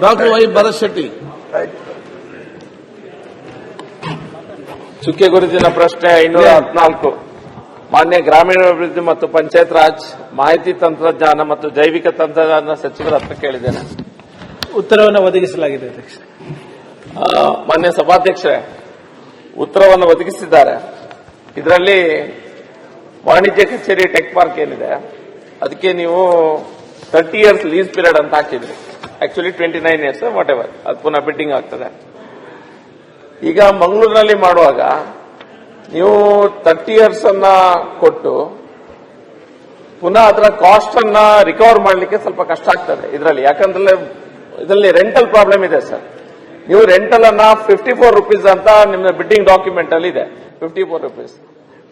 Doctor Y Bharat Shetty. ಚುಕ್ಕೆ ಗುರುತಿನ ಪ್ರಶ್ನೆ 514 ಮಾನ್ಯ ಗ್ರಾಮೀಣಾಭಿವೃದ್ಧಿ ಮತ್ತು ಪಂಚಾಯತ್ ರಾಜ್ ಮಾಹಿತಿ ತಂತ್ರಜ್ಞಾನ ಮತ್ತು ಜೈವಿಕ ತಂತ್ರಜ್ಞಾನ ಸಚಿವರ ಹತ್ರ ಕೇಳಿದ್ದೇನೆ. ಉತ್ತರವನ್ನು ಒದಗಿಸಲಾಗಿದೆ ಅಧ್ಯಕ್ಷ. ಮಾನ್ಯ ಸಭಾಧ್ಯಕ್ಷರೇ, ಉತ್ತರವನ್ನು ಒದಗಿಸಿದ್ದಾರೆ. ಇದರಲ್ಲಿ ವಾಣಿಜ್ಯ ಕಚೇರಿ ಟೆಕ್ ಪಾರ್ಕ್ ಏನಿದೆ ಅದಕ್ಕೆ ನೀವು 30 years ಲೀಸ್ ಪೀರಿಯಡ್ ಅಂತ ಹಾಕಿದ್ರಿ. ಆಕ್ಚುಲಿ 29 years ವಾಟ್ ಎವರ್, ಅದು ಪುನಃ ಬಿಡ್ಡಿಂಗ್ ಆಗ್ತದೆ. ಈಗ ಮಂಗಳೂರಿನಲ್ಲಿ ಮಾಡುವಾಗ ನೀವು 30 years ಅನ್ನ ಕೊಟ್ಟು ಪುನಃ ಅದರ ಕಾಸ್ಟ್ ಅನ್ನ ರಿಕವರ್ ಮಾಡಲಿಕ್ಕೆ ಸ್ವಲ್ಪ ಕಷ್ಟ ಆಗ್ತದೆ ಇದರಲ್ಲಿ. ಯಾಕಂದ್ರೆ ಇದರಲ್ಲಿ ರೆಂಟಲ್ ಪ್ರಾಬ್ಲಮ್ ಇದೆ ಸರ್. ನೀವು ರೆಂಟಲ್ ಅನ್ನ 54 rupees ಅಂತ ನಿಮ್ಮ ಬಿಡ್ಡಿಂಗ್ ಡಾಕ್ಯುಮೆಂಟ್ ಅಲ್ಲಿ ಇದೆ. 54 rupees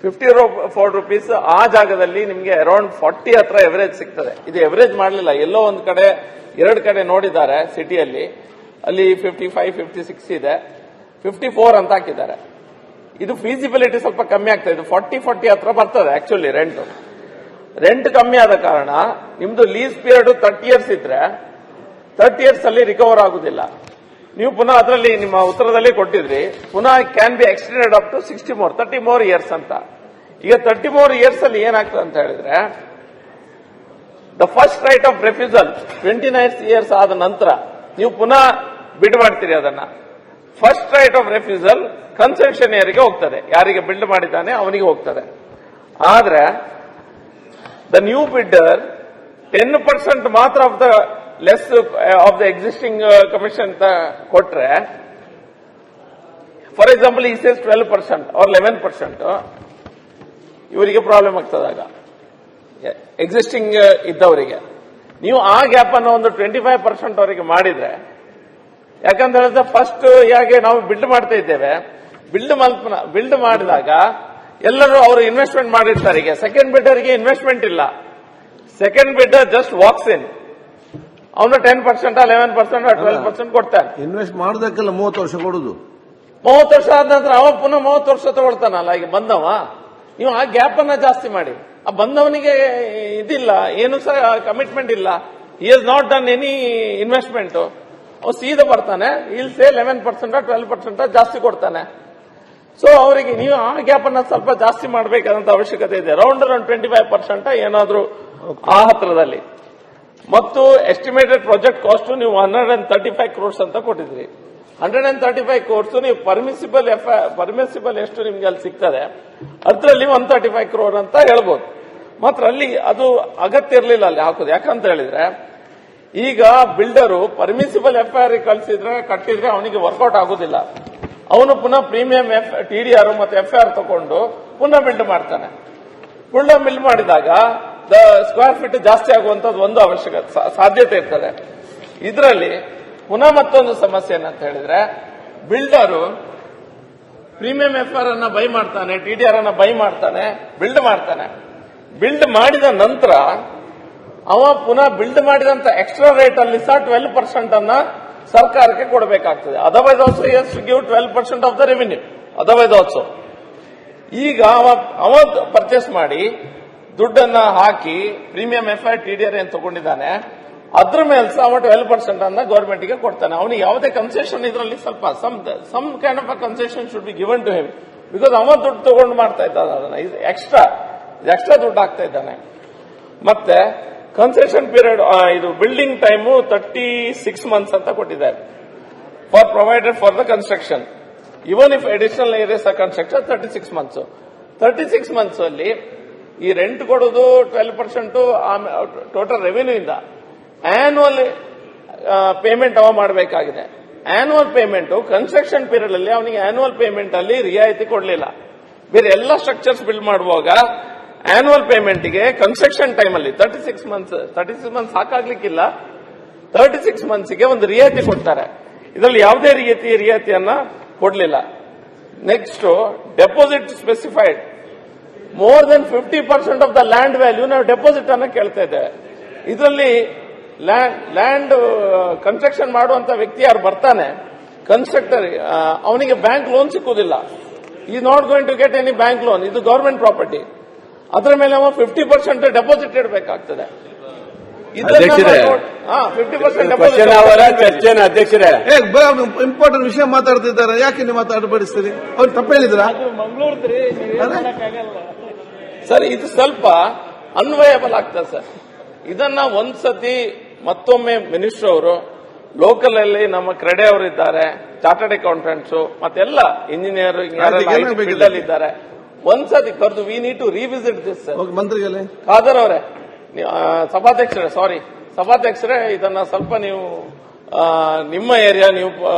54 rupees ಆ ಜಾಗದಲ್ಲಿ ನಿಮಗೆ ಅರೌಂಡ್ 40 ಹತ್ರ ಎವರೇಜ್ ಸಿಗ್ತದೆ. ಇದು ಎವರೇಜ್ ಮಾಡಲಿಲ್ಲ, ಎಲ್ಲೋ ಒಂದು ಕಡೆ 2 ಕಡೆ ನೋಡಿದ್ದಾರೆ ಸಿಟಿಯಲ್ಲಿ, ಅಲ್ಲಿ 55 56 ಇದೆ, 54 ಅಂತ ಹಾಕಿದ್ದಾರೆ. ಇದು ಫೀಸಿಬಿಲಿಟಿ ಸ್ವಲ್ಪ ಕಮ್ಮಿ ಆಗ್ತದೆ. ಇದು 40 ಹತ್ರ ಬರ್ತದೆ ಆಕ್ಚುಲಿ ರೆಂಟ್ ಕಮ್ಮಿ ಆದ ಕಾರಣ ನಿಮ್ದು ಲೀಸ್ ಪೀರಿಯಡ್ 30 years ಇದ್ರೆ 30 years ಅಲ್ಲಿ ರಿಕವರ್ ಆಗುದಿಲ್ಲ. ನೀವು ಪುನಃ ಅದರಲ್ಲಿ ನಿಮ್ಮ ಉತ್ತರದಲ್ಲಿ ಕೊಟ್ಟಿದ್ರಿ ಪುನಃ can be extended up to 30 more years ಅಂತ. ಈಗ 30 more years ಅಲ್ಲಿ ಏನಾಗ್ತದೆ ಅಂತ ಹೇಳಿದ್ರೆ the first right of refusal 29 years ಆದ ನಂತರ ನೀವು ಪುನಃ ಬಿಡ್ ಮಾಡ್ತೀರಿ ಅದನ್ನ. ಫಸ್ಟ್ ರೈಟ್ ಆಫ್ ರೆಫ್ಯೂಸಲ್ ಕನ್ಸೆಷನಿಯರಿಗೆ ಹೋಗ್ತದೆ, ಯಾರಿಗೆ ಬಿಲ್ಡ್ ಮಾಡಿದ್ದಾನೆ ಅವನಿಗೆ ಹೋಗ್ತದೆ. ಆದ್ರೆ ದ ನ್ಯೂ ಬಿಡ್ಡರ್ 10% ಮಾತ್ರ of the less of the existing commission ಕೊಟ್ರೆ, ಫಾರ್ ಎಕ್ಸಾಂಪಲ್ ಈ ಸೇಸ್ 12% ಆರ್ 11%, ಇವರಿಗೆ ಪ್ರಾಬ್ಲಮ್ ಆಗ್ತದಾಗ ಎಕ್ಸಿಸ್ಟಿಂಗ್ ಇದ್ದವರಿಗೆ. ನೀವು ಆ ಗ್ಯಾಪ್ ಅನ್ನು ಒಂದು 25% ಅವರಿಗೆ ಮಾಡಿದ್ರೆ, ಯಾಕಂತ ಹೇಳಿದ್ರೆ ಫಸ್ಟ್ ಹೇಗೆ ನಾವು ಬಿಲ್ಡ್ ಮಾಡ್ತಾ ಇದ್ದೇವೆ, ಬಿಲ್ಡ್ ಮಾಡಿದಾಗ ಎಲ್ಲರೂ ಅವರು ಇನ್ವೆಸ್ಟ್ಮೆಂಟ್ ಮಾಡಿರ್ತಾರೆ. ಈಗ ಸೆಕೆಂಡ್ ಬಿಲ್ಡರ್ಗೆ ಇನ್ವೆಸ್ಟ್ಮೆಂಟ್ ಇಲ್ಲ, ಸೆಕೆಂಡ್ ಬಿಲ್ಡರ್ ಜಸ್ಟ್ ವಾಕ್ಸ್ ಇನ್, ಅವನು 10% 11% 12% ಕೊಡ್ತಾನೆ. ಇನ್ವೆಸ್ಟ್ ಮಾಡೋದಕ್ಕೆಲ್ಲ 30 ವರ್ಷ ಕೊಡುದು. 30 ವರ್ಷ ಆದ ನಂತರ ಅವ ಪುನಃ 30 ವರ್ಷ ತಗೊಳ್ತಾನಲ್ಲ ಈಗ ಬಂದವ. ನೀವು ಆ ಗ್ಯಾಪ್ ಅನ್ನ ಜಾಸ್ತಿ ಮಾಡಿ. ಆ ಬಂದವನಿಗೆ ಇದಿಲ್ಲ, ಏನು ಸಹ ಕಮಿಟ್ಮೆಂಟ್ ಇಲ್ಲ, ಹಿ has not done any investment. ಅವ್ ಸೀದಾ ಬರ್ತಾನೆ, ಇಲ್ಲಿ ಸೇ 11% 12% ಜಾಸ್ತಿ ಕೊಡ್ತಾನೆ. ಸೊ ಅವರಿಗೆ ನೀವು ಆ ಗ್ಯಾಪ್ ಅನ್ನ ಸ್ವಲ್ಪ ಜಾಸ್ತಿ ಮಾಡಬೇಕಾದಂತ ಅವಶ್ಯಕತೆ ಇದೆ. ಅರೌಂಡ್ 25% ಏನಾದ್ರೂ ಆ ಹತ್ರದಲ್ಲಿ. ಮತ್ತು ಎಸ್ಟಿಮೇಟೆಡ್ ಪ್ರಾಜೆಕ್ಟ್ ಕಾಸ್ಟ್ ನೀವು 135 crores ಅಂತ ಕೊಟ್ಟಿದ್ರಿ. 135 crores ನೀವು ಪರ್ಮಿಸಿಬಲ್ ಎಷ್ಟು ನಿಮ್ಗೆ ಅಲ್ಲಿ ಸಿಗ್ತದೆ ಅದರಲ್ಲಿ 135 crore ಅಂತ ಹೇಳ್ಬೋದು. ಮಾತ್ರ ಅಲ್ಲಿ ಅದು ಅಗತ್ಯ ಇರಲಿಲ್ಲ ಅಲ್ಲಿ ಹಾಕೋದು. ಯಾಕಂತ ಹೇಳಿದ್ರೆ ಈಗ ಬಿಲ್ಡರು ಪರ್ಮಿಸಿಬಲ್ FIR ಕಟ್ಟಿದ್ರೆ ಅವನಿಗೆ ವರ್ಕೌಟ್ ಆಗುದಿಲ್ಲ. ಅವನು ಪುನಃ ಪ್ರೀಮಿಯಂ TDR ಮತ್ತೆ FIR ತಗೊಂಡು ಪುನಃ ಬಿಲ್ಡ್ ಮಾಡ್ತಾನೆ. ಪುನಃ ಬಿಲ್ಡ್ ಮಾಡಿದಾಗ ಸ್ಕ್ವೇರ್ ಫೀಟ್ ಜಾಸ್ತಿ ಆಗುವಂತದ್ದು ಒಂದು ಸಾಧ್ಯತೆ ಇರ್ತದೆ. ಇದರಲ್ಲಿ ಪುನಃ ಮತ್ತೊಂದು ಸಮಸ್ಯೆ ಏನಂತ ಹೇಳಿದ್ರೆ, ಬಿಲ್ಡರು ಪ್ರೀಮಿಯಂ FIR ಅನ್ನ ಬೈ ಮಾಡ್ತಾನೆ, TDR ಅನ್ನ ಬೈ ಮಾಡ್ತಾನೆ, ಬಿಲ್ಡ್ ಮಾಡ್ತಾನೆ. ಬಿಲ್ಡ್ ಮಾಡಿದ ನಂತರ ಅವ ಪುನಃ ಬಿಲ್ಡ್ ಮಾಡಿದಂತ ಎಕ್ಸ್ಟ್ರಾ ರೇಟ್ ಅಲ್ಲಿ ಸಹ 12% ಅನ್ನ ಸರ್ಕಾರಕ್ಕೆ ಕೊಡಬೇಕಾಗ್ತದೆ. Otherwise also is to give 12% of the revenue. Otherwise also ಈಗ ಅವ ಪರ್ಚೇಸ್ ಮಾಡಿ ದುಡ್ಡನ್ನ ಹಾಕಿ ಪ್ರೀಮಿಯಂ FIR TDR ಏನ್ ತಗೊಂಡಿದ್ದಾನೆ ಅದ್ರ ಮೇಲೆ ಸಹ ಅವ 12% ಅನ್ನ ಗವರ್ಮೆಂಟ್ ಗೆ ಕೊಡ್ತಾನೆ. ಅವನಿಗೆ ಯಾವುದೇ ಕನ್ಸೆಷನ್ ಇದರಲ್ಲಿ ಸ್ವಲ್ಪ some kind of a concession should be given to him, because ಅವ ದುಡ್ಡು ತಗೊಂಡು ಮಾಡ್ತಾ ಇದ್ದಾನೆ ಅದನ್ನ. ಇದು ಎಕ್ಸ್ಟ್ರಾ ದುಡ್ಡು ಹಾಕ್ತಾ ಇದ್ದಾನೆ. ಮತ್ತೆ ಕನ್ಸೆಷನ್ ಪೀರಿಯಡ್ ಇದು ಬಿಲ್ಡಿಂಗ್ ಟೈಮು 36 months ಅಂತ ಕೊಟ್ಟಿದ್ದಾರೆ for provided for the construction. Even if additional areas construction 36 months. 36 months ಅಲ್ಲಿ ಈ ರೆಂಟ್ ಕೊಡೋದು 12% ಟೋಟಲ್ ರೆವಿನ್ಯೂ ಇಂದ ಆನ್ಯುವಲ್ ಪೇಮೆಂಟ್ ಅವ ಮಾಡಬೇಕಾಗಿದೆ. ಆನ್ಯುವಲ್ ಪೇಮೆಂಟ್ ಕನ್ಸ್ಟ್ರಕ್ಷನ್ ಪೀರಿಯಡ್ ಅಲ್ಲಿ ಅವನಿಗೆ ಆನ್ಯುವಲ್ ಪೇಮೆಂಟ್ ಅಲ್ಲಿ ರಿಯಾಯಿತಿ ಕೊಡಲಿಲ್ಲ. ಬೇರೆ ಎಲ್ಲ ಸ್ಟ್ರಕ್ಚರ್ಸ್ ಬಿಲ್ಡ್ ಮಾಡುವಾಗ ಆನ್ಯುವಲ್ ಪೇಮೆಂಟ್ಗೆ ಕನ್ಸ್ಟ್ರಕ್ಷನ್ ಟೈಮ್ ಅಲ್ಲಿ 36 months ಸಾಕಾಗ್ಲಿಕ್ಕಿಲ್ಲ, 36 monthsಗೆ ಒಂದು ರಿಯಾಯಿತಿ ಕೊಡ್ತಾರೆ. ಇದರಲ್ಲಿ ಯಾವುದೇ ರಿಯಾಯಿತಿಯನ್ನ ಕೊಡಲಿಲ್ಲ. Next deposit specified more than 50% of the land value ನಾವು ಡೆಪಾಸಿಟ್ ಅನ್ನ ಕೇಳ್ತಾ ಇದ್ದೇವೆ. ಇದರಲ್ಲಿ ಲ್ಯಾಂಡ್ ಕನ್ಸ್ಟ್ರಕ್ಷನ್ ಮಾಡುವಂತ ವ್ಯಕ್ತಿ ಯಾರು ಬರ್ತಾನೆ ಕನ್ಸ್ಟ್ರಕ್ಟರ್, ಅವನಿಗೆ ಬ್ಯಾಂಕ್ ಲೋನ್ ಸಿಕ್ಕುದಿಲ್ಲ. ಈ not going to get any bank loan. ಇದು ಗವರ್ಮೆಂಟ್ ಪ್ರಾಪರ್ಟಿ. ಅದರ ಮೇಲೆ ಅವ 50% ಡೆಪಾಸಿಟ್ ಇಡಬೇಕಾಗ್ತದೆ. ಅಧ್ಯಕ್ಷರೇ, 50% ಕ್ವಶನ್ ಅವರ ಚರ್ಚೆನ ಅಧ್ಯಕ್ಷರೇ. ಇಂಪಾರ್ಟೆಂಟ್ ವಿಷಯ ಮಾತಾಡ್ತಿದ್ದಾರೆ, ಯಾಕೆ ನೀವು ಮಾತಾಡಬಡಿಸ್ತೀರಿ? ಅವ್ರು ತಪ್ಪು ಹೇಳಿದ್ರ? ಸರ್ ಇದು ಸ್ವಲ್ಪ ಅನ್ವಯಬಲ್ ಆಗ್ತದೆ ಸರ್. ಇದನ್ನ ಒಂದ್ಸತಿ ಮತ್ತೊಮ್ಮೆ ಮಿನಿಸ್ಟರ್ ಅವರು ಲೋಕಲ್ ಅಲ್ಲಿ ನಮ್ಮ ಕ್ರೆಡೆ ಅವರು ಇದ್ದಾರೆ, ಚಾರ್ಟರ್ಡ್ ಅಕೌಂಟೆಂಟ್ಸ್ ಮತ್ತೆಲ್ಲ ಇಂಜಿನಿಯರ್ ಇದ್ದಾರೆ. ಒಂದ್ಸತಿ ಕರೆದು we need to revisit this sir. ಮಂತ್ರಿಗಳೇ, ಖಾದರ್ ಅವರೇ, ಸಭಾಧ್ಯಕ್ಷರೇ ಇದನ್ನ ಸ್ವಲ್ಪ ನೀವು ನಿಮ್ಮ ಏರಿಯಾ ನೀವು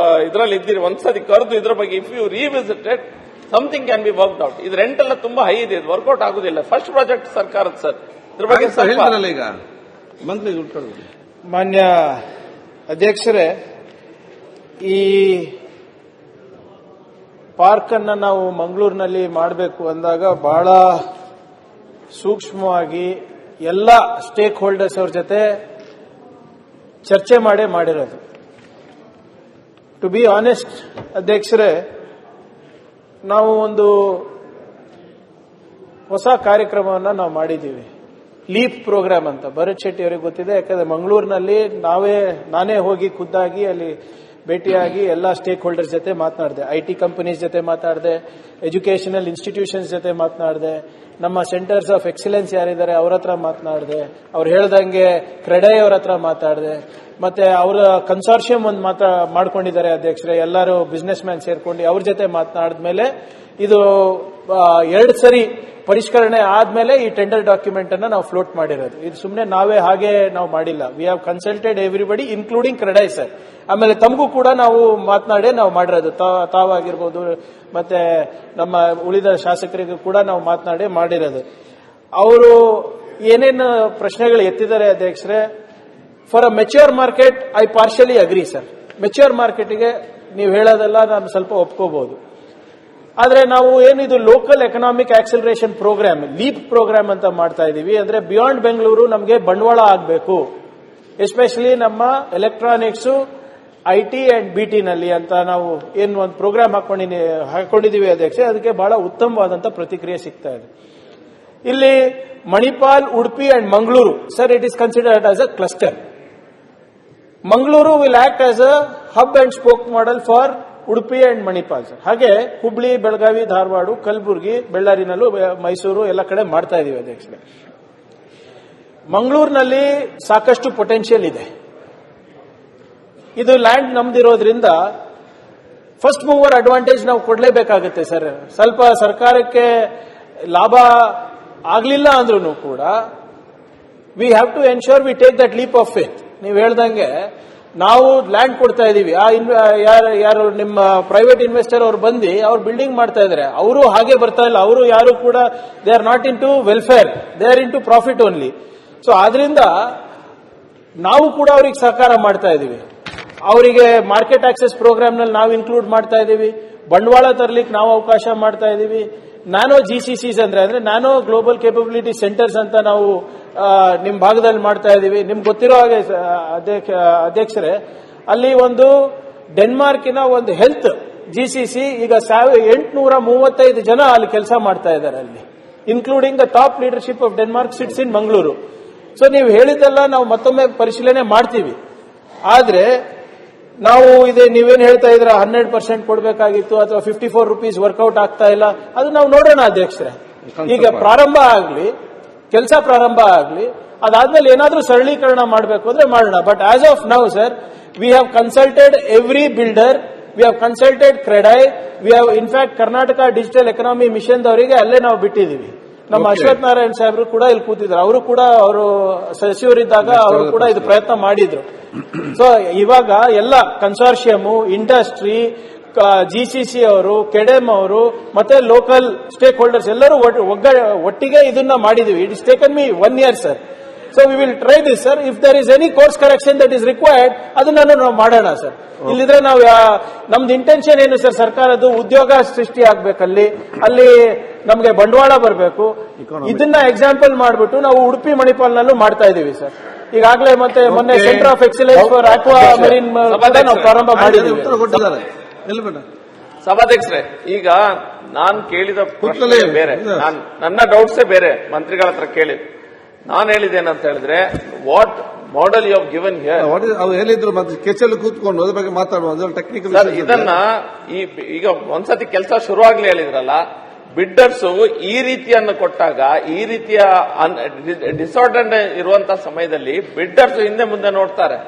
ಇದರಲ್ಲಿ ಇದ್ದೀರಿ, ಒಂದ್ಸತಿ ಕರೆದು ಇದ್ರ ಬಗ್ಗೆ if you revisited something can be worked out. ಇದು ರೆಂಟ್ ಎಲ್ಲ ತುಂಬಾ ಹೈ ಇದೆ, ವರ್ಕೌಟ್ ಆಗುದಿಲ್ಲ. ಫಸ್ಟ್ ಪ್ರಾಜೆಕ್ಟ್ ಸರ್ಕಾರದ ಸರ್, ಇದ್ರ ಬಗ್ಗೆ ಹೇಳ್ತಾರಲ್ಲ ಈಗ ಮಂತ್ರಿ. ಮಾನ್ಯ ಅಧ್ಯಕ್ಷರೇ, ಈ ಪಾರ್ಕ್ ಅನ್ನ ನಾವು ಮಂಗಳೂರಿನಲ್ಲಿ ಮಾಡಬೇಕು ಅಂದಾಗ ಬಹಳ ಸೂಕ್ಷ್ಮವಾಗಿ ಎಲ್ಲ ಸ್ಟೇಕ್ ಹೋಲ್ಡರ್ಸ್ ಅವ್ರ ಜೊತೆ ಚರ್ಚೆ ಮಾಡಿರೋದು. ಟು ಬಿ ಆನೆಸ್ಟ್ ಅಧ್ಯಕ್ಷರೇ, ನಾವು ಒಂದು ಹೊಸ ಕಾರ್ಯಕ್ರಮವನ್ನು ನಾವು ಮಾಡಿದ್ದೀವಿ, ಲೀಪ್ ಪ್ರೋಗ್ರಾಮ್ ಅಂತ. ಭರತ್ ಶೆಟ್ಟಿ ಅವರಿಗೆ ಗೊತ್ತಿದೆ, ಯಾಕಂದ್ರೆ ಮಂಗಳೂರಿನಲ್ಲಿ ನಾನೇ ಹೋಗಿ ಖುದ್ದಾಗಿ ಅಲ್ಲಿ ಭೇಟಿಯಾಗಿ ಎಲ್ಲ ಸ್ಟೇಕ್ ಹೋಲ್ಡರ್ಸ್ ಜೊತೆ ಮಾತನಾಡಿದೆ, IT ಕಂಪನೀಸ್ ಜೊತೆ ಮಾತಾಡಿದೆ, ಎಜುಕೇಶನಲ್ ಇನ್ಸ್ಟಿಟ್ಯೂಷನ್ಸ್ ಜೊತೆ ಮಾತನಾಡಿದೆ, ನಮ್ಮ ಸೆಂಟರ್ಸ್ ಆಫ್ ಎಕ್ಸಲೆನ್ಸ್ ಯಾರಿದ್ದಾರೆ ಅವ್ರ ಹತ್ರ ಮಾತನಾಡಿದೆ, ಅವ್ರು ಹೇಳ್ದಂಗೆ ಕ್ರೆಡೈ ಅವ್ರ ಹತ್ರ ಮಾತಾಡಿದೆ, ಮತ್ತೆ ಅವರ ಕನ್ಸಾರ್ಷಿಯಂ ಒಂದು ಮಾಡ್ಕೊಂಡಿದ್ದಾರೆ ಅಧ್ಯಕ್ಷರೇ, ಎಲ್ಲರೂ ಬಿಸ್ನೆಸ್ ಮ್ಯಾನ್ ಸೇರ್ಕೊಂಡು ಅವ್ರ ಜೊತೆ ಮಾತನಾಡಿದ್ಮೇಲೆ ಇದು 2 ಸರಿ ಪರಿಷ್ಕರಣೆ ಆದ್ಮೇಲೆ ಈ ಟೆಂಡರ್ ಡಾಕ್ಯುಮೆಂಟ್ ಅನ್ನ ನಾವು ಫ್ಲೋಟ್ ಮಾಡಿರೋದು. ಇದು ಸುಮ್ಮನೆ ನಾವೇ ನಾವು ಮಾಡಿಲ್ಲ. V have consulted everybody including CREDAI sir. ಆಮೇಲೆ ತಮಗೂ ಕೂಡ ನಾವು ಮಾಡಿರೋದು, ತಾವಾಗಿರ್ಬೋದು ಮತ್ತೆ ನಮ್ಮ ಉಳಿದ ಶಾಸಕರಿಗೂ ಕೂಡ ನಾವು ಮಾಡಿರೋದು. ಅವರು ಏನೇನು ಪ್ರಶ್ನೆಗಳು ಎತ್ತಿದ್ದಾರೆ ಅಧ್ಯಕ್ಷರೇ, for a mature market I partially agree sir. Mature ಮಾರ್ಕೆಟ್ಗೆ ನೀವು ಹೇಳೋದೆಲ್ಲ ನಾನು ಸ್ವಲ್ಪ ಒಪ್ಕೋಬಹುದು. ಆದ್ರೆ ನಾವು ಏನಿದು local economic acceleration programme, leap programme ಅಂತ ಮಾಡ್ತಾ ಇದೀವಿ. ಅಂದ್ರೆ ಬಿಯಾಂಡ್ ಬೆಂಗಳೂರು ನಮಗೆ ಬಂಡವಾಳ ಆಗಬೇಕು, ಎಸ್ಪೆಷಲಿ ನಮ್ಮ ಎಲೆಕ್ಟ್ರಾನಿಕ್ಸ್, IT ಅಂಡ್ BT ನಲ್ಲಿ ಅಂತ ನಾವು ಏನು ಒಂದು ಪ್ರೋಗ್ರಾಮ್ ಹಾಕೊಂಡಿದೀವಿ ಅಧ್ಯಕ್ಷ. ಅದಕ್ಕೆ ಬಹಳ ಉತ್ತಮವಾದಂತ ಪ್ರತಿಕ್ರಿಯೆ ಸಿಗ್ತಾ ಇದೆ. ಇಲ್ಲಿ Manipal, Udupi and Mangaluru sir, it is considered as a cluster. Mangaluru will act as a hub and spoke model for Udupi and Manipal sir. ಹಾಗೆ ಹುಬ್ಳಿ, ಬೆಳಗಾವಿ, ಧಾರವಾಡ, ಕಲಬುರಗಿ, ಬೆಳ್ಳಾರಿನಲ್ಲೂ, ಮೈಸೂರು ಎಲ್ಲ ಕಡೆ ಮಾಡ್ತಾ ಇದೀವಿ ಅಧ್ಯಕ್ಷರೇ. ಮಂಗಳೂರಿನಲ್ಲಿ ಸಾಕಷ್ಟು ಪೊಟೆನ್ಷಿಯಲ್ ಇದೆ. ಇದು ಲ್ಯಾಂಡ್ ನಮ್ದಿರೋದ್ರಿಂದ ಫಸ್ಟ್ ಮೂವರ್ ಅಡ್ವಾಂಟೇಜ್ ನಾವು ಕೊಡಲೇಬೇಕಾಗುತ್ತೆ ಸರ್. ಸ್ವಲ್ಪ ಸರ್ಕಾರಕ್ಕೆ ಲಾಭ ಆಗಲಿಲ್ಲ ಅಂದ್ರೂ ಕೂಡ we have to ensure we take that leap of faith. ನೀವು ಹೇಳ್ದಂಗೆ ನಾವು ಲ್ಯಾಂಡ್ ಕೊಡ್ತಾ ಇದೀವಿ, ಯಾರು ನಿಮ್ಮ ಪ್ರೈವೇಟ್ ಇನ್ವೆಸ್ಟರ್ ಅವ್ರು ಬಂದು ಅವ್ರು ಬಿಲ್ಡಿಂಗ್ ಮಾಡ್ತಾ ಇದಾರೆ, ಅವರು ಹಾಗೆ ಬರ್ತಾ ಇಲ್ಲ. ಅವರು ಯಾರು ಕೂಡ they are not into welfare, they are into profit only. So ಆದ್ರಿಂದ ನಾವು ಕೂಡ ಅವ್ರಿಗೆ ಸಹಕಾರ ಮಾಡ್ತಾ ಇದೀವಿ. ಅವರಿಗೆ ಮಾರ್ಕೆಟ್ ಆಕ್ಸೆಸ್ ಪ್ರೋಗ್ರಾಮ್ ನಲ್ಲಿ ನಾವು ಇನ್ಕ್ಲೂಡ್ ಮಾಡ್ತಾ ಇದೀವಿ, ಬಂಡವಾಳ ತರಲಿಕ್ಕೆ ನಾವು ಅವಕಾಶ ಮಾಡ್ತಾ ಇದೀವಿ. ನ್ಯಾನೋ GCCs ಅಂದ್ರೆ ನ್ಯಾನೋ ಗ್ಲೋಬಲ್ ಕೇಪಬಿಲಿಟಿ ಸೆಂಟರ್ಸ್ ಅಂತ ನಾವು ನಿಮ್ ಭಾಗದಲ್ಲಿ ಮಾಡ್ತಾ ಇದೀವಿ. ನಿಮ್ಗೆ ಗೊತ್ತಿರೋ ಹಾಗೆ ಅಧ್ಯಕ್ಷರೇ, ಅಲ್ಲಿ ಒಂದು ಡೆನ್ಮಾರ್ಕಿನ ಒಂದು ಹೆಲ್ತ್ GCC ಈಗ 835 ಜನ ಅಲ್ಲಿ ಕೆಲಸ ಮಾಡ್ತಾ ಇದ್ದಾರೆ, ಅಲ್ಲಿ including the top leadership of Denmark sits in Mangaluru. So ನೀವು ಹೇಳಿದ್ದೆಲ್ಲ ನಾವು ಮತ್ತೊಮ್ಮೆ ಪರಿಶೀಲನೆ ಮಾಡ್ತೀವಿ. ಆದ್ರೆ ನಾವು ನೀವೇನು ಹೇಳ್ತಾ ಇದ್ರ 100% ಕೊಡಬೇಕಾಗಿತ್ತು ಅಥವಾ 54 ರೂಪೀಸ್ ವರ್ಕೌಟ್ ಆಗ್ತಾ ಇಲ್ಲ, ಅದು ನಾವು ನೋಡೋಣ ಅಧ್ಯಕ್ಷರೇ. ಈಗ ಪ್ರಾರಂಭ ಆಗ್ಲಿ, ಕೆಲಸ ಪ್ರಾರಂಭ ಆಗ್ಲಿ, ಅದಾದ್ಮೇಲೆ ಏನಾದ್ರೂ ಸರಳೀಕರಣ ಮಾಡಬೇಕು ಅಂದ್ರೆ ಮಾಡೋಣ. But as of now sir, we have consulted every builder, we have consulted CREDAI, we have in fact Karnataka digital economy mission ಅವರಿಗೆ ಅಲ್ಲೇ ನಾವು ಬಿಟ್ಟಿದ್ದೀವಿ. ನಮ್ಮ ಅಶ್ವಥ್ ನಾರಾಯಣ್ ಸಾಹೇಬರು ಕೂಡ ಇಲ್ಲಿ ಕೂತಿದ್ರು, ಅವರು ಕೂಡ ಅವರು ಸಚಿವರಿದ್ದಾಗ ಅವರು ಕೂಡ ಇದು ಪ್ರಯತ್ನ ಮಾಡಿದ್ರು. ಸೊ ಇವಾಗ ಎಲ್ಲ ಕನ್ಸಾರ್ಷಿಯಮ್, ಇಂಡಸ್ಟ್ರಿ, GCC ಅವರು, ಕೆಡೆಮ್ ಅವರು ಮತ್ತೆ ಲೋಕಲ್ ಸ್ಟೇಕ್ ಹೋಲ್ಡರ್ಸ್ ಎಲ್ಲರೂ ಒಟ್ಟಿಗೆ ಇದನ್ನ ಮಾಡಿದೀವಿ. It is taken me 1 year sir. So we will try this sir. If there is any course correction that is required, ಅದನ್ನ ನಾವು ಮಾಡೋಣ ಸರ್. ಇಲ್ಲಿದ್ರೆ ನಾವು ನಮ್ದು ಇಂಟೆನ್ಷನ್ ಏನು ಸರ್, ಸರ್ಕಾರದ್ದು ಉದ್ಯೋಗ ಸೃಷ್ಟಿ ಆಗ್ಬೇಕಲ್ಲಿ, ಅಲ್ಲಿ ನಮಗೆ ಬಂಡವಾಳ ಬರಬೇಕು. ಇದನ್ನ ಎಕ್ಸಾಂಪಲ್ ಮಾಡ್ಬಿಟ್ಟು ನಾವು ಉಡುಪಿ, ಮಣಿಪಾಲ್ನಲ್ಲೂ ಮಾಡ್ತಾ ಇದೀವಿ ಸರ್. ಈಗಾಗಲೇ ಮತ್ತೆ ಮೊನ್ನೆ centre of excellence for aqua marine ನಾವು ಪ್ರಾರಂಭ ಮಾಡಿದ್ದೀವಿ. ಸಭಾಧ್ಯಕ್ಷರೇ, ಈಗ ನಾನು ಕೇಳಿದ ಪ್ರಶ್ನೆ ಬೇರೆ, ನನ್ನ ಡೌಟ್ಸೇ ಬೇರೆ, ಮಂತ್ರಿಗಳ ಹತ್ರ ಕೇಳಿದ್. ನಾನು ಹೇಳಿದ್ದೇನಂತ ಹೇಳಿದ್ರೆ, what model you have given here. ಅವ್ರು ಹೇಳಿದ್ರು ಮತ್ತೆ ಕೆಚಲ್ಲಿ ಕೂತ್ಕೊಂಡು ಅದ್ರ ಬಗ್ಗೆ ಮಾತಾಡುವ ಟೆಕ್ನಿಕಲ್. ಸರ್, ಇದನ್ನ ಈಗ ಒಂದ್ಸತಿ ಕೆಲಸ ಶುರುವಾಗ್ಲಿ ಹೇಳಿದ್ರಲ್ಲ, ಬಿಡ್ಡರ್ಸ್ ಈ ರೀತಿಯನ್ನು ಕೊಟ್ಟಾಗ, ಈ ರೀತಿಯ ಡಿಸಾರ್ಡರ್ ಇರುವಂತಹ ಸಮಯದಲ್ಲಿ ಬಿಡ್ಡರ್ಸ್ ಹಿಂದೆ ಮುಂದೆ ನೋಡ್ತಾರೆ.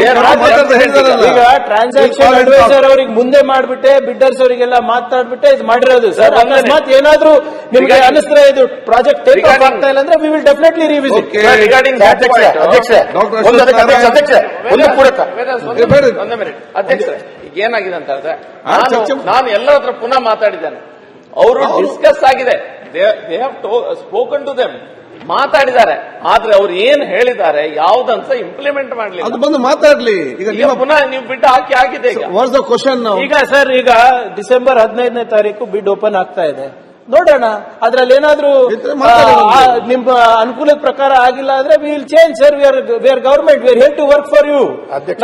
ಈಗ ಟ್ರಾನ್ಸಾಕ್ಷನ್ ಅಡ್ವೈಸರ್ ಅವ್ರಿಗೆ ಮುಂದೆ ಮಾಡ್ಬಿಟ್ಟೆ, ಬಿಡ್ಡರ್ಸ್ ಅವರಿಗೆಲ್ಲ ಮಾತಾಡ್ಬಿಟ್ಟೆ ಇದು ಮಾಡಿರೋದು ಸರ್. ಅಕಸ್ಮಾತ್ ಏನಾದ್ರೂ ನಿಮಗೆ ಅನಿಸ್ತಾರೆ ಇದು ಪ್ರಾಜೆಕ್ಟ್ ಟೇಕ್ ಆಫ್ ಆಗ್ತಾ ಇಲ್ಲ ಅಂದ್ರೆ we will definitely revisit. Regarding ಅಧ್ಯಕ್ಷರೇ, ಈಗ ಏನಾಗಿದೆ ಅಂತ ಹೇಳಿದ್ರೆ, ನಾನು ಎಲ್ಲರ ಹತ್ರ ಪುನಃ ಮಾತಾಡಿದ್ದೇನೆ. ಅವರು ಡಿಸ್ಕಸ್ ಆಗಿದೆ, they have spoken to them, ಮಾತಾಡಿದ್ದಾರೆ. ಆದ್ರೆ ಅವ್ರು ಏನ್ ಹೇಳಿದ್ದಾರೆ ಯಾವ್ದಂತ ಇಂಪ್ಲಿಮೆಂಟ್ ಮಾಡ್ಲಿಲ್ಲ. ಅದು ಬಂದು ಮಾತಾಡ್ಲಿ. ಈಗ ಪುನಃ ನೀವು ಬಿಡ್ ಹಾಕಿ ಆಗಿದೆ. ಈಗ ಸರ್, ಈಗ ಡಿಸೆಂಬರ್ 15ನೇ ತಾರೀಕು ಬಿಡ್ ಓಪನ್ ಆಗ್ತಾ ಇದೆ, ನೋಡೋಣ. ಅದ್ರಲ್ಲಿ ಏನಾದ್ರೂ ನಿಮ್ಮ ಅನುಕೂಲದ ಪ್ರಕಾರ ಆಗಿಲ್ಲ ಅಂದ್ರೆ we will change sir. We are government, we are here to work for you.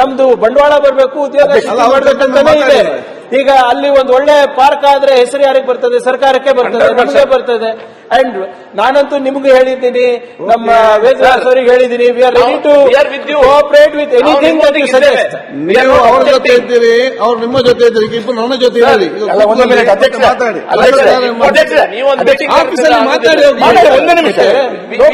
ನಮ್ದು ಬಂಡವಾಳ ಬರಬೇಕು, ಉದ್ಯೋಗ ಮಾಡ್ಬೇಕಂತಾನೆ ಇದೆ. ಈಗ ಅಲ್ಲಿ ಒಂದು ಒಳ್ಳೆ ಪಾರ್ಕ್ ಆದ್ರೆ ಹೆಸರು ಯಾರಿಗೆ ಬರ್ತದೆ? ಸರ್ಕಾರಕ್ಕೆ ಬರ್ತದೆ, ನಮಗೆ ಬರ್ತದೆ. ಅಂಡ್ ನಾನಂತೂ ನಿಮ್ಗೆ ಹೇಳಿದ್ದೀನಿ, ನಮ್ಮ ವೇದವ್ಯಾಸ್ ಅವರಿಗೆ ಹೇಳಿದ್ದೀನಿ, we are ready to cooperate with anything that you suggest. ನೀವು ಅವ್ರ ಜೊತೆ ಇದ್ದೀರಿ, ಅವ್ರು ನಿಮ್ಮ ಜೊತೆ ಇದ್ದೀರಿ, ಇಬ್ಬರು ನನ್ನ ಜೊತೆ ಇರಲಿ. ಮಾತಾಡಿ, ಆಫೀಸಲ್ಲಿ ಮಾತಾಡಿ ಹೋಗಿ. ಒಂದು ನಿಮಿಷ.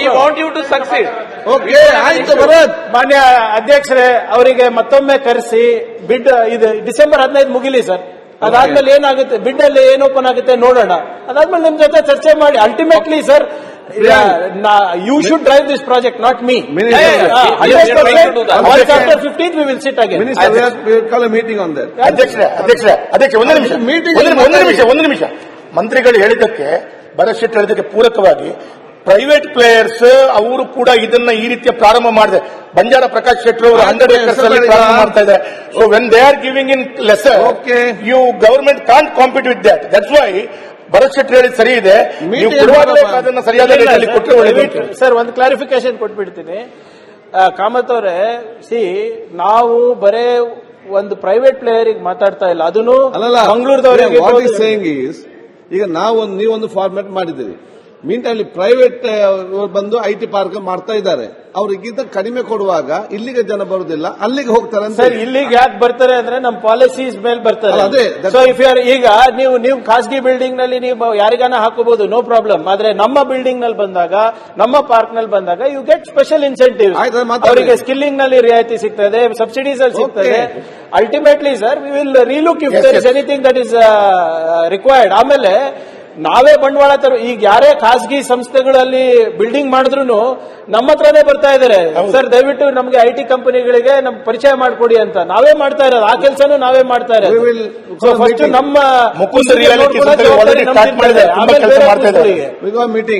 We want you to succeed. Okay, ಆಯ್ತು ಭರತ್. ಮಾನ್ಯ ಅಧ್ಯಕ್ಷರೇ, ಅವರಿಗೆ ಮತ್ತೊಮ್ಮೆ ಕರೆಸಿ ಬಿಡ್ ಇದು ಡಿಸೆಂಬರ್ 15 ಮುಗಿಲಿ ಸರ್. ಅದಾದ್ಮೇಲೆ ಏನಾಗುತ್ತೆ, ಬಿಡ್ ಅಲ್ಲಿ ಏನ್ ಓಪನ್ ಆಗುತ್ತೆ ನೋಡೋಣ. ಅದಾದ್ಮೇಲೆ ನಿಮ್ ಜೊತೆ ಚರ್ಚೆ ಮಾಡಿ. Ultimately sir, you should drive this project, not me. After 15th we will sit again. Minister, we will call a meeting on that. ಅಧ್ಯಕ್ಷ ಒಂದು ನಿಮಿಷ. ಮಂತ್ರಿಗಳು ಹೇಳಿದ್ದಕ್ಕೆ, ಭರತ್ ಶೆಟ್ಟಿ ಹೇಳಿದ್ದಕ್ಕೆ ಪೂರಕವಾಗಿ ಪ್ರೈವೇಟ್ ಪ್ಲೇಯರ್ಸ್ ಅವರು ಕೂಡ ಇದನ್ನ ಈ ರೀತಿಯ ಪ್ರಾರಂಭ ಮಾಡಿದೆ. ಬಂಜಾರ ಪ್ರಕಾಶ್ ಶೆಟ್ಟಿ ಅವರು 100 acres ಅಲ್ಲಿ ಪ್ರಾರಂಭ ಮಾಡ್ತಾ ಇದೆ. So when they are giving in lesser, you government can't compete with that. That's why Bharat Shetty ಹೇಳಿದ್ ಸರಿ ಇದೆ. ನೀವು ಅದನ್ನ ಸರಿಯಾದ ರೀತಿಯಲ್ಲಿ ಕೊಟ್ಟರೆ ಒಳ್ಳೆಯದು. ಸರ್, ಒಂದು ಕ್ಲಾರಿಫಿಕೇಶನ್ ಕೊಟ್ಬಿಡ್ತೀನಿ. ಕಾಮತ್ ಅವರೇ, ನಾವು ಬರೇ ಒಂದು ಪ್ರೈವೇಟ್ ಪ್ಲೇಯರ್ ಮಾತಾಡ್ತಾ ಇಲ್ಲ, ಅದನ್ನು ಮಂಗಳೂರದವರಿಗೆ. ಈಗ ನೀವೊಂದು ಫಾರ್ಮ್ಯಾಟ್ ಮಾಡಿದ್ದೀರಿ, ಮೀನ್ ಟೈಮ್ ಪ್ರೈವೇಟ್ ಬಂದು IT ಪಾರ್ಕ್ ಮಾಡ್ತಾ ಇದ್ದಾರೆ. ಅವ್ರಿಗಿಂತ ಕಡಿಮೆ ಕೊಡುವಾಗ ಇಲ್ಲಿಗೆ ಜನ ಬರುದಿಲ್ಲ, ಅಲ್ಲಿಗೆ ಹೋಗ್ತಾರೆ. ಸರ್, ಇಲ್ಲಿಗೆ ಯಾಕೆ ಬರ್ತಾರೆ ಅಂದ್ರೆ ನಮ್ಮ ಪಾಲಿಸೀಸ್ ಮೇಲೆ ಬರ್ತಾರೆ. ಅದೇ ಸೊ ಇಫ್ ಯು ಆರ್, ಈಗ ನೀವು ಖಾಸಗಿ ಬಿಲ್ಡಿಂಗ್ ನಲ್ಲಿ ನೀವು ಯಾರಿಗಾನ ಹಾಕಬಹುದು, ನೋ ಪ್ರಾಬ್ಲಮ್. ಆದ್ರೆ ನಮ್ಮ ಬಿಲ್ಡಿಂಗ್ ನಲ್ಲಿ ಬಂದಾಗ, ನಮ್ಮ ಪಾರ್ಕ್ ನಲ್ಲಿ ಬಂದಾಗ ಯು ಗೆಟ್ ಸ್ಪೆಷಲ್ ಇನ್ಸೆಂಟಿವ್. ಅವರಿಗೆ ಸ್ಕಿಲ್ಲಿಂಗ್ ನಲ್ಲಿ ರಿಯಾಯಿತಿ ಸಿಗ್ತದೆ, ಸಬ್ಸಿಡೀಸ್ ಅಲ್ಲಿ ಸಿಗ್ತದೆ. Ultimately sir, we will relook if there is anything that is required. ಆಮೇಲೆ ನಾವೇ ಬಂಡವಾಳ ಈಗ ಯಾರೇ ಖಾಸಗಿ ಸಂಸ್ಥೆಗಳಲ್ಲಿ ಬಿಲ್ಡಿಂಗ್ ಮಾಡಿದ್ರು ನಮ್ಮ ಹತ್ರನೇ ಬರ್ತಾ ಇದಾರೆ, ಸರ್ ದಯವಿಟ್ಟು ನಮ್ಗೆ IT ಕಂಪನಿಗಳಿಗೆ ನಮ್ಗೆ ಪರಿಚಯ ಮಾಡಿಕೊಡಿ ಅಂತ. ನಾವೇ ಮಾಡ್ತಾ ಇರೋದು, ಆ ಕೆಲಸನೂ ನಾವೇ ಮಾಡ್ತಾ ಇರೋದು. ಫಸ್ಟ್ ನಮ್ಮ ಮುಕುಂದ ರಿಯಾಲಿಟಿ ಮೀಟಿಂಗ್